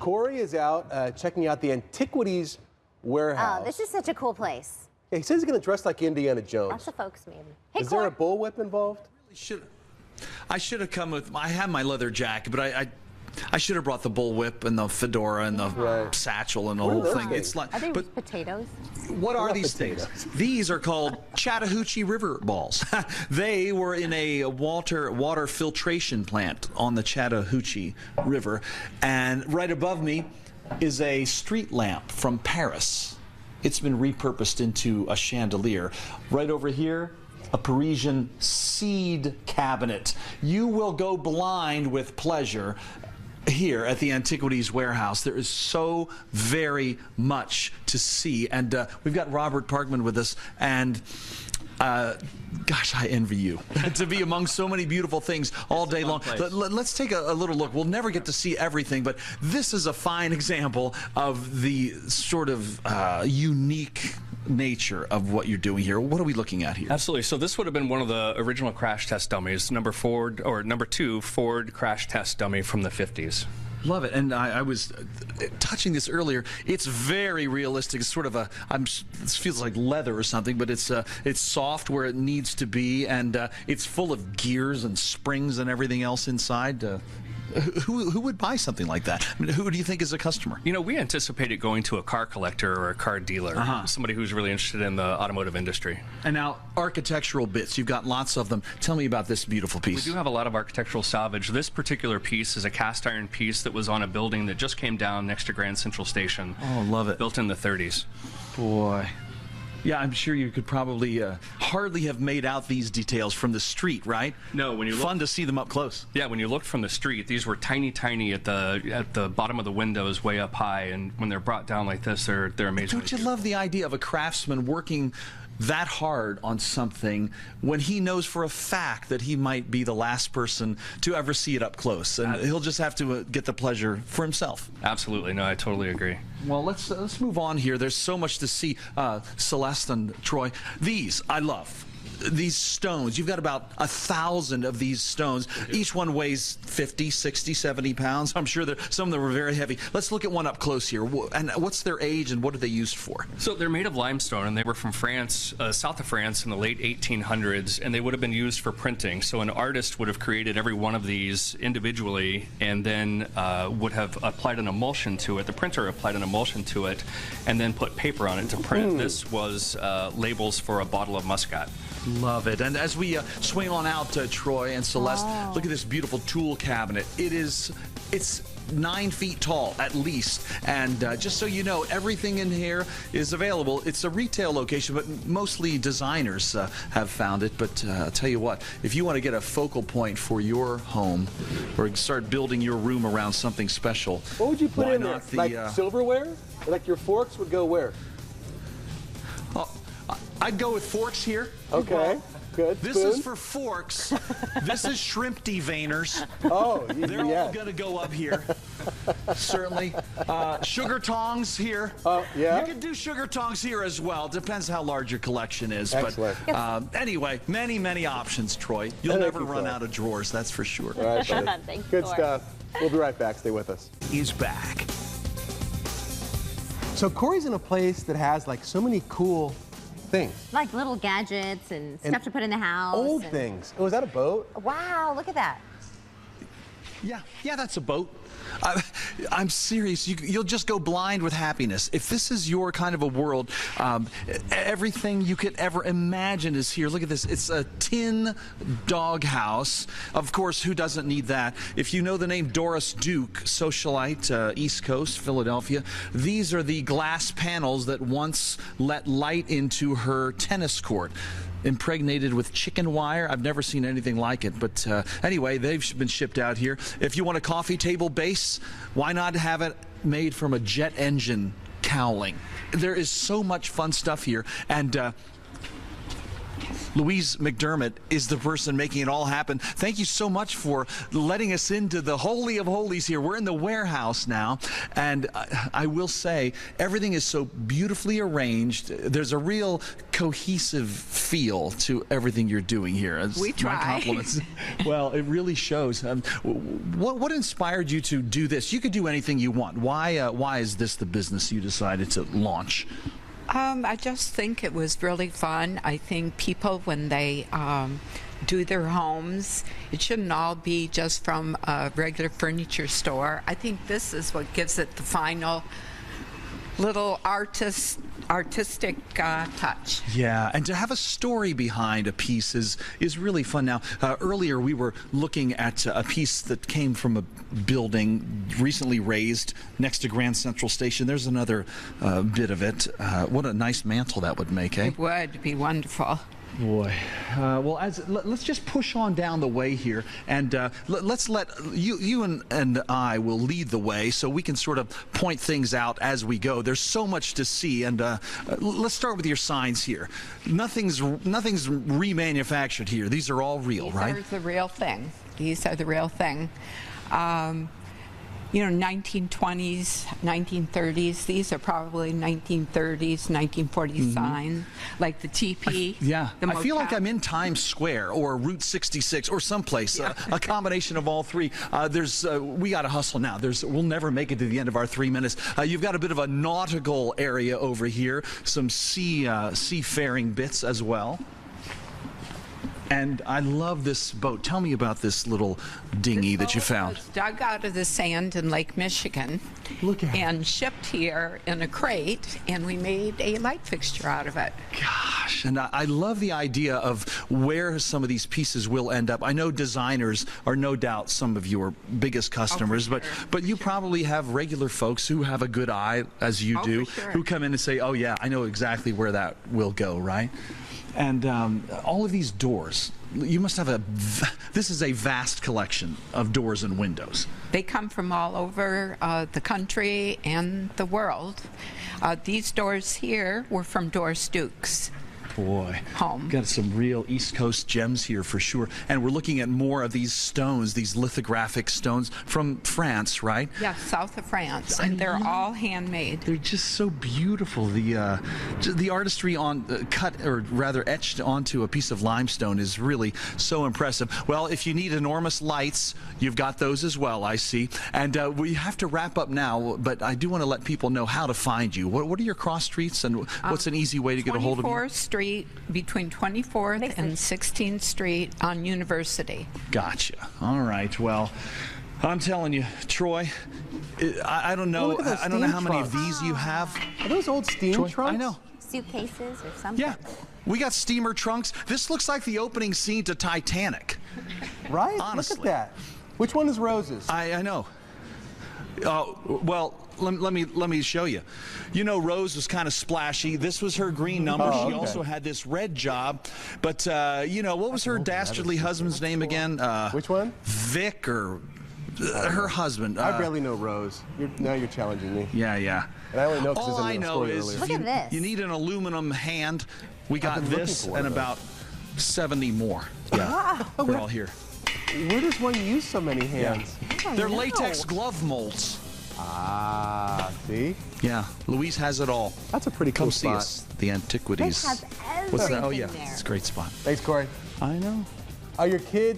Cory is out checking out the Antiquities warehouse. Oh, this is such a cool place. Yeah, he says he's going to dress like Indiana Jones. Lots of folks, maybe. Hey, is there a bullwhip involved? I should have come with. I have my leather jacket, but I should have brought the bullwhip and the fedora and the satchel and the whole thing. Things? It's like, Are they potatoes? what are these things? These are called Chattahoochee River balls. They were in a water filtration plant on the Chattahoochee River, and right above me is a street lamp from Paris. It's been repurposed into a chandelier. Right over here, a Parisian seed cabinet. You will go blind with pleasure here at the Antiquities warehouse. There is so very much to see, and we've got Robert Parkman with us, and gosh, I envy you to be among so many beautiful things all day long. Let's take a little look. We'll never get to see everything, but this is a fine example of the sort of unique nature of what you're doing here. What are we looking at here? Absolutely. So this would have been one of the original crash test dummies, number 2 Ford crash test dummy from the 50s. Love it. And I was touching this earlier. It's very realistic. It's sort of this feels like leather or something, but it's soft where it needs to be, and it's full of gears and springs and everything else inside. Who would buy something like that? I mean, who do you think is a customer? You know, we anticipate it going to a car collector or a car dealer, somebody who's really interested in the automotive industry. And now, architectural bits. You've got lots of them. Tell me about this beautiful piece. We do have a lot of architectural salvage. This particular piece is a cast iron piece that was on a building that just came down next to Grand Central Station. Oh, love it. Built in the 30s. Boy. Yeah, I'm sure you could probably hardly have made out these details from the street, right? No, when you look, fun to see them up close. Yeah, when you looked from the street, these were tiny at the bottom of the windows, way up high, and when they're brought down like this, they're amazing. Don't you love the idea of a craftsman working that hard on something when he knows for a fact that he might be the last person to ever see it up close, and he'll just have to get the pleasure for himself? Absolutely. No, I totally agree. Well, let's move on here. There's so much to see. Celeste and Troy, these I love. These stones, you've got about 1,000 of these stones. Each one weighs 50, 60, 70 pounds. I'm sure some of them are very heavy. Let's look at one up close here. And what's their age and what are they used for? So they're made of limestone, and they were from France, south of France in the late 1800s, and they would have been used for printing. So an artist would have created every one of these individually and then would have applied an emulsion to it. The printer applied an emulsion to it and then put paper on it to print. This was labels for a bottle of Muscat. Love it. And as we swing on out to Troy and Celeste, look at this beautiful tool cabinet. It's 9 feet tall at least, and just so you know, everything in here is available. It's a retail location, but mostly designers have found it. But I'll tell you what, if you want to get a focal point for your home or start building your room around something special, what would you put in there? Like silverware? Like your forks would go where? I'd go with forks here. Okay, good. This is for forks. This is shrimp deveiners. Oh, they're all going to go up here. Certainly. Sugar tongs here. Oh, yeah. You can do sugar tongs here as well. Depends how large your collection is. Excellent. But anyway, many options, Troy. You'll never run out of drawers, that's for sure. All right, buddy. Thanks, good Cory. stuff. We'll be right back. Stay with us. Is back. So Cory's in a place that has like so many cool things. Like little gadgets and stuff to put in the house. Old things. Oh, is that a boat? Wow, look at that. Yeah, that's a boat. I'm serious. You'll just go blind with happiness. If this is your kind of a world, everything you could ever imagine is here. Look at this. It's a tin doghouse. Of course, who doesn't need that? If you know the name Doris Duke, socialite, East Coast, Philadelphia, these are the glass panels that once let light into her tennis court. Impregnated with chicken wire. I've never seen anything like it, but anyway, they've been shipped out here. If you want a coffee table base, why not have it made from a jet engine cowling? There is so much fun stuff here, and Louise McDermott is the person making it all happen. Thank you so much for letting us into the Holy of Holies here. We're in the warehouse now, and I will say everything is so beautifully arranged. There's a real cohesive feel to everything you're doing here. We try. My compliments. Well, it really shows. What inspired you to do this? You could do anything you want. Why is this the business you decided to launch? I just think it was really fun. I think people, when they do their homes, it shouldn't all be just from a regular furniture store. I think this is what gives it the final little artistic touch. Yeah, and to have a story behind a piece is really fun. Now, earlier we were looking at a piece that came from a building recently raised next to Grand Central Station. There's another bit of it. What a nice mantle that would make, eh? It would be wonderful. Boy, well, let's just push on down the way here, and let's let you and I will lead the way, so we can sort of point things out as we go. There's so much to see, and let's start with your signs here. Nothing's remanufactured here. These are all real, right? These are the real thing. These are the real thing. You know, 1920s, 1930s. These are probably 1930s, 1940s signs, like the teepee. I feel like I'm in Times Square or Route 66 or someplace. A combination of all three. We got to hustle now. We'll never make it to the end of our 3 minutes. You've got a bit of a nautical area over here. Some seafaring bits as well. And I love this boat. Tell me about this little dinghy that you found. It was dug out of the sand in Lake Michigan. Look at it. And shipped here in a crate, and we made a light fixture out of it. Gosh, and I love the idea of where some of these pieces will end up. I know designers are no doubt some of your biggest customers, but you probably have regular folks who have a good eye, as you do, who come in and say, oh yeah, I know exactly where that will go, right? And all of these doors, you must have this is a vast collection of doors and windows. They come from all over the country and the world. These doors here were from Doris Duke's home. Got some real East Coast gems here for sure. And we're looking at more of these stones, these lithographic stones from France, right? Yes, south of France, and they're all handmade. They're just so beautiful. The artistry on cut, or rather etched onto a piece of limestone, is really so impressive. Well, if you need enormous lights, you've got those as well, I see. And we have to wrap up now, but I do want to let people know how to find you. What are your cross streets, and what's an easy way to get a hold of you? 24th Street, between 24th and 16th Street on University. Gotcha. All right. Well, I'm telling you, Troy, I don't know. I don't know how many of these you have. Are those old steam trunks? I know. Suitcases or something. Yeah. We got steamer trunks. This looks like the opening scene to Titanic. Right? Honestly. Look at that. Which one is Rose's? I know. Well, let me show you. You know, Rose was kind of splashy. This was her green number. She also had this red job. But, you know, what was her dastardly husband's name again? Which one? Vic, or her husband. I barely know Rose. Now you're challenging me. Yeah. And I only know because all I know is Look at this. you need an aluminum hand. We got this and about 70 more. Yeah. We're all here. Where does one use so many hands? They're latex glove molds. Ah, see? Yeah, Louise has it all. That's a pretty cool Come see spot. us, the Antiquities. It has What's that? Oh, yeah, everything there. it's a great spot. Thanks, Cory. I know. Are your kids